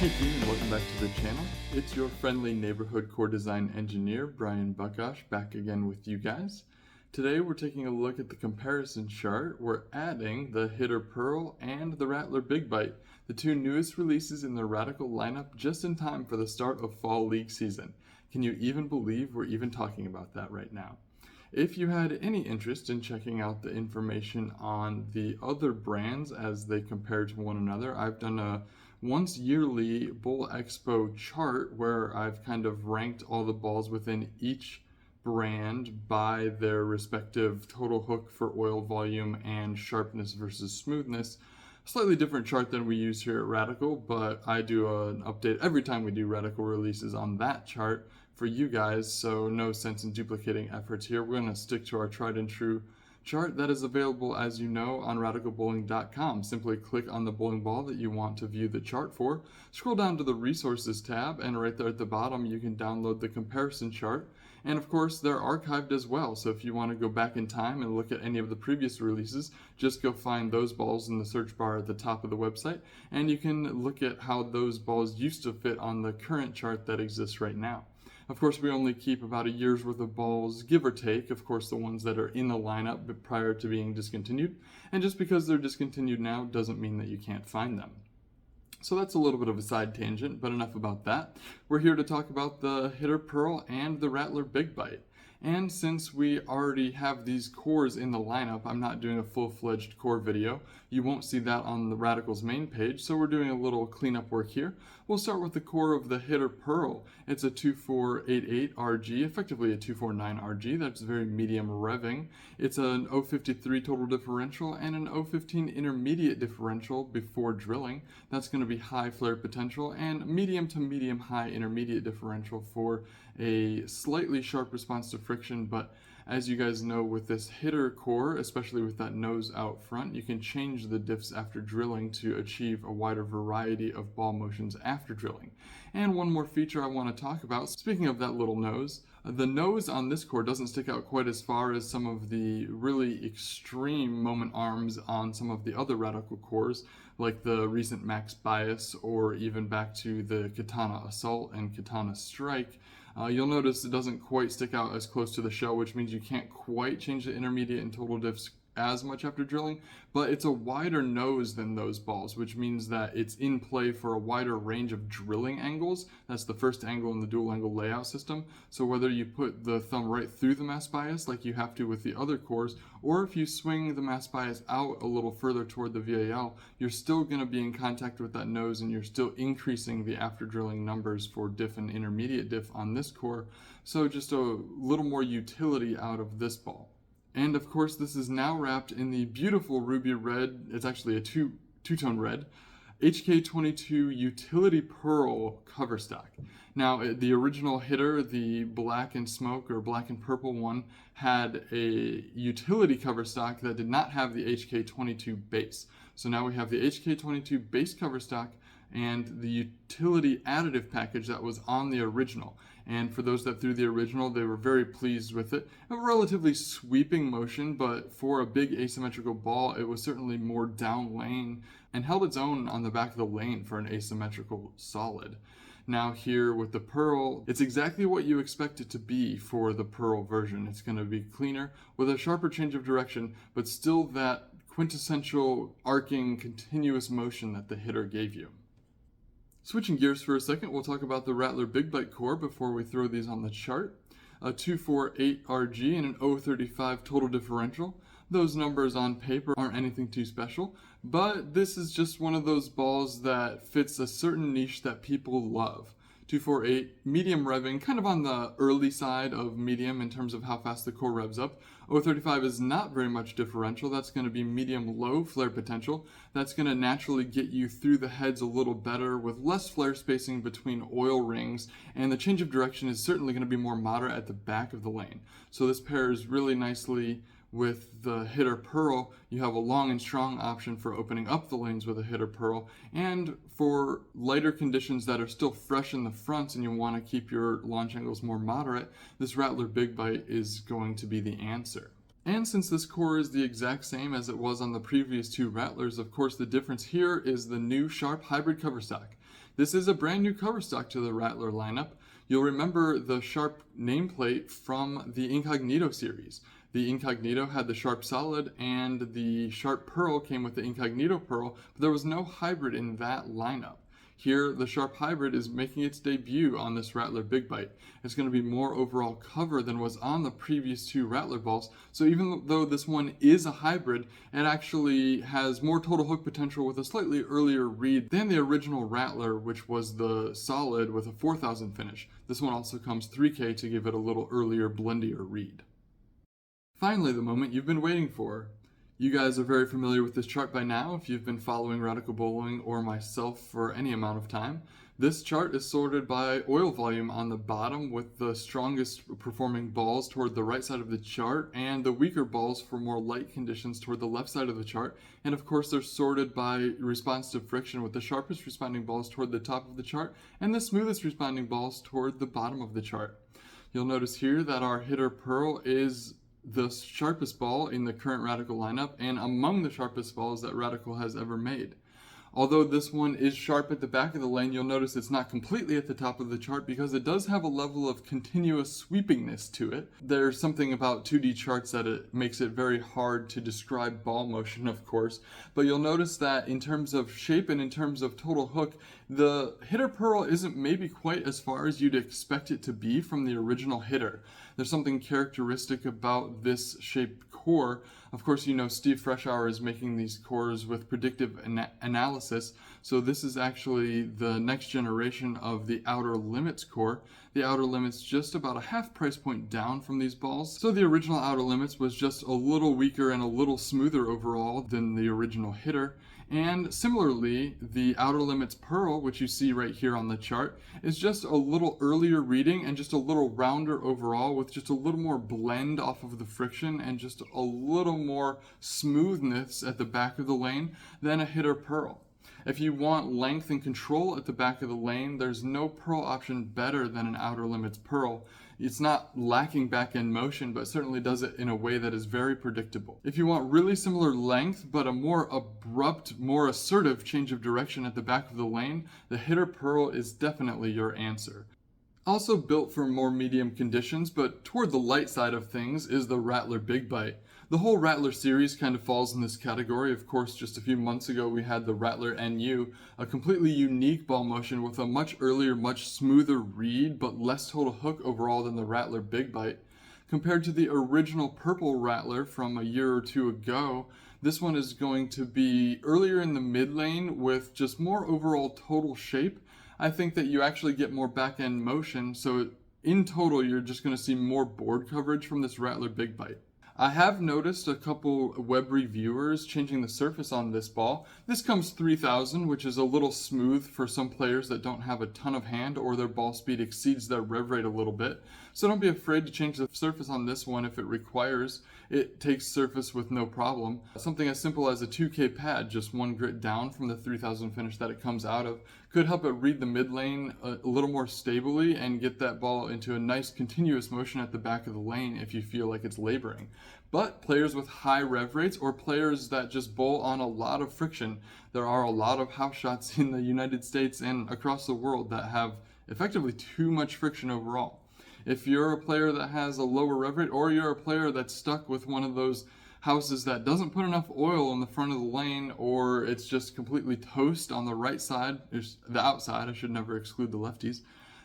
Hey team, and welcome back to the channel. It's your friendly neighborhood core design engineer, Brian Buckosh, back again with you guys. Today we're taking a look at the comparison chart. We're adding the Hitter Pearl and the Rattler Big Bite, the two newest releases in the Radical lineup just in time for the start of fall league season. Can you even believe we're even talking about that right now? If you had any interest in checking out the information on the other brands as they compare to one another, I've done a once yearly Bull Expo chart where I've kind of ranked all the balls within each brand by their respective total hook for oil volume and sharpness versus smoothness. Slightly different chart than we use here at Radical, but I do an update every time we do Radical releases on that chart for you guys, so no sense in duplicating efforts here. We're going to stick to our tried and true chart that is available, as you know, on radicalbowling.com. Simply click on the bowling ball that you want to view the chart for, scroll down to the resources tab, and right there at the bottom you can download the comparison chart. And of course they're archived as well, so if you want to go back in time and look at any of the previous releases, just go find those balls in the search bar at the top of the website, and you can look at how those balls used to fit on the current chart that exists right now. Of course, we only keep about a year's worth of balls, give or take, of course the ones that are in the lineup but prior to being discontinued, and just because they're discontinued now doesn't mean that you can't find them. So that's a little bit of a side tangent, but enough about that. We're here to talk about the Hitter Pearl and the Rattler Big Bite. And since we already have these cores in the lineup, I'm not doing a full-fledged core video. You won't see that on the Radical's main page, so we're doing a little cleanup work here. We'll start with the core of the Hitter Pearl. It's a 2488 RG, effectively a 249 RG. That's very medium revving. It's an 053 total differential and an 015 intermediate differential before drilling. That's going to be high flare potential and medium to medium high intermediate differential for a slightly sharp response to friction, but as you guys know, with this hitter core, especially with that nose out front, you can change the diffs after drilling to achieve a wider variety of ball motions after drilling. And one more feature I want to talk about, speaking of that little nose, the nose on this core doesn't stick out quite as far as some of the really extreme moment arms on some of the other Radical cores, like the recent Max Bias or even back to the Katana Assault and Katana Strike. You'll notice it doesn't quite stick out as close to the shell, which means you can't quite change the intermediate and total diffs as much after drilling, but it's a wider nose than those balls, which means that it's in play for a wider range of drilling angles. That's the first angle in the dual angle layout system. So whether you put the thumb right through the mass bias like you have to with the other cores, or if you swing the mass bias out a little further toward the VAL, you're still going to be in contact with that nose and you're still increasing the after drilling numbers for diff and intermediate diff on this core. So just a little more utility out of this ball. And of course this is now wrapped in the beautiful ruby red, it's actually a two-tone red, HK22 Utility Pearl cover stock. Now the original hitter, the black and smoke or black and purple one, had a utility cover stock that did not have the HK22 base. So now we have the HK22 base cover stock and the utility additive package that was on the original. And for those that threw the original, they were very pleased with it. A relatively sweeping motion, but for a big asymmetrical ball, it was certainly more down lane and held its own on the back of the lane for an asymmetrical solid. Now here with the Pearl, it's exactly what you expect it to be for the Pearl version. It's going to be cleaner with a sharper change of direction, but still that quintessential arcing continuous motion that the hitter gave you. Switching gears for a second, we'll talk about the Rattler Big Bite core before we throw these on the chart. A 248 RG and an 035 total differential. Those numbers on paper aren't anything too special, but this is just one of those balls that fits a certain niche that people love. 248, medium revving, kind of on the early side of medium in terms of how fast the core revs up. 035 is not very much differential. That's going to be medium-low flare potential. That's going to naturally get you through the heads a little better with less flare spacing between oil rings, and the change of direction is certainly going to be more moderate at the back of the lane. So this pairs really nicely with the Hitter Pearl. You have a long and strong option for opening up the lanes with a Hitter Pearl, and for lighter conditions that are still fresh in the front and you want to keep your launch angles more moderate, this Rattler Big Bite is going to be the answer. And since this core is the exact same as it was on the previous two Rattlers, of course the difference here is the new sharp hybrid cover stock. This is a brand new cover stock to the Rattler lineup. You'll remember the Sharp nameplate from the Incognito series. The Incognito had the Sharp Solid, and the Sharp Pearl came with the Incognito Pearl, but there was no hybrid in that lineup. Here, the Sharp Hybrid is making its debut on this Rattler Big Bite. It's going to be more overall cover than was on the previous two Rattler balls, so even though this one is a hybrid, it actually has more total hook potential with a slightly earlier read than the original Rattler, which was the Solid with a 4000 finish. This one also comes 3K to give it a little earlier, blendier read. Finally, the moment you've been waiting for. You guys are very familiar with this chart by now if you've been following Radical Bowling or myself for any amount of time. This chart is sorted by oil volume on the bottom, with the strongest performing balls toward the right side of the chart and the weaker balls for more light conditions toward the left side of the chart. And of course, they're sorted by response to friction, with the sharpest responding balls toward the top of the chart and the smoothest responding balls toward the bottom of the chart. You'll notice here that our hitter Pearl is the sharpest ball in the current Radical lineup and among the sharpest balls that Radical has ever made. Although this one is sharp at the back of the lane, you'll notice it's not completely at the top of the chart because it does have a level of continuous sweepingness to it. There's something about 2D charts that it makes it very hard to describe ball motion, of course, but you'll notice that in terms of shape and in terms of total hook, the hitter Pearl isn't maybe quite as far as you'd expect it to be from the original hitter. There's something characteristic about this shaped core. Of course, you know Steve Freshour is making these cores with predictive analysis, so this is actually the next generation of the Outer Limits core. The Outer Limits just about a half price point down from these balls, so the original Outer Limits was just a little weaker and a little smoother overall than the original hitter. And similarly, the Outer Limits Pearl, which you see right here on the chart, is just a little earlier reading and just a little rounder overall, with just a little more blend off of the friction and just a little more smoothness at the back of the lane than a hitter Pearl. If you want length and control at the back of the lane, there's no Pearl option better than an Outer Limits Pearl. It's not lacking back-end motion, but certainly does it in a way that is very predictable. If you want really similar length, but a more abrupt, more assertive change of direction at the back of the lane, the hitter Pearl is definitely your answer. Also built for more medium conditions, but toward the light side of things, is the Rattler Big Bite. The whole Rattler series kind of falls in this category. Of course, just a few months ago we had the Rattler NU, a completely unique ball motion with a much earlier, much smoother read, but less total hook overall than the Rattler Big Bite. Compared to the original purple Rattler from a year or two ago, this one is going to be earlier in the mid lane with just more overall total shape. I think that you actually get more back-end motion, so in total you're just going to see more board coverage from this Rattler Big Bite. I have noticed a couple web reviewers changing the surface on this ball. This comes 3000, which is a little smooth for some players that don't have a ton of hand or their ball speed exceeds their rev rate a little bit. So don't be afraid to change the surface on this one if it requires. It takes surface with no problem. Something as simple as a 2K pad, just one grit down from the 3000 finish that it comes out of, could help it read the mid lane a little more stably and get that ball into a nice continuous motion at the back of the lane if you feel like it's laboring. But players with high rev rates or players that just bowl on a lot of friction, there are a lot of house shots in the United States and across the world that have effectively too much friction overall. If you're a player that has a lower rev rate, or you're a player that's stuck with one of those houses that doesn't put enough oil in the front of the lane, or it's just completely toast on the right side, the outside, I should never exclude the lefties,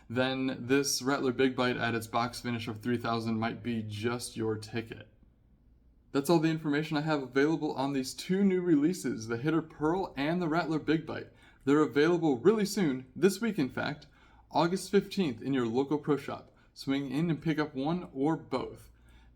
then this Rattler Big Bite at its box finish of 3000 might be just your ticket. That's all the information I have available on these two new releases, the hitter Pearl and the Rattler Big Bite. They're available really soon, this week in fact, August 15th in your local pro shop. Swing in and pick up one or both.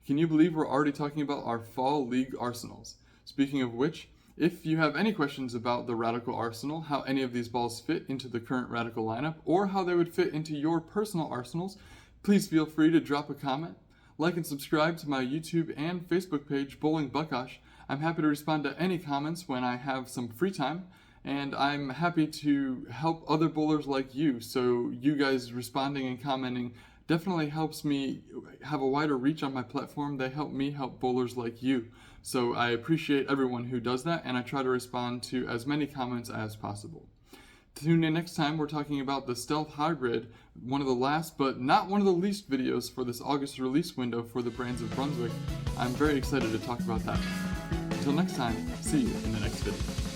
Can you believe we're already talking about our fall league arsenals? Speaking of which, if you have any questions about the Radical Arsenal, how any of these balls fit into the current Radical lineup, or how they would fit into your personal arsenals, please feel free to drop a comment. Like and subscribe to my YouTube and Facebook page, Bowling Buckosh. I'm happy to respond to any comments when I have some free time, and I'm happy to help other bowlers like you, so you guys responding and commenting definitely helps me have a wider reach on my platform. They help me help bowlers like you. So I appreciate everyone who does that, and I try to respond to as many comments as possible. Tune in next time. We're talking about the Stealth Hybrid, one of the last but not one of the least videos for this August release window for the brands of Brunswick. I'm very excited to talk about that. Until next time, see you in the next video.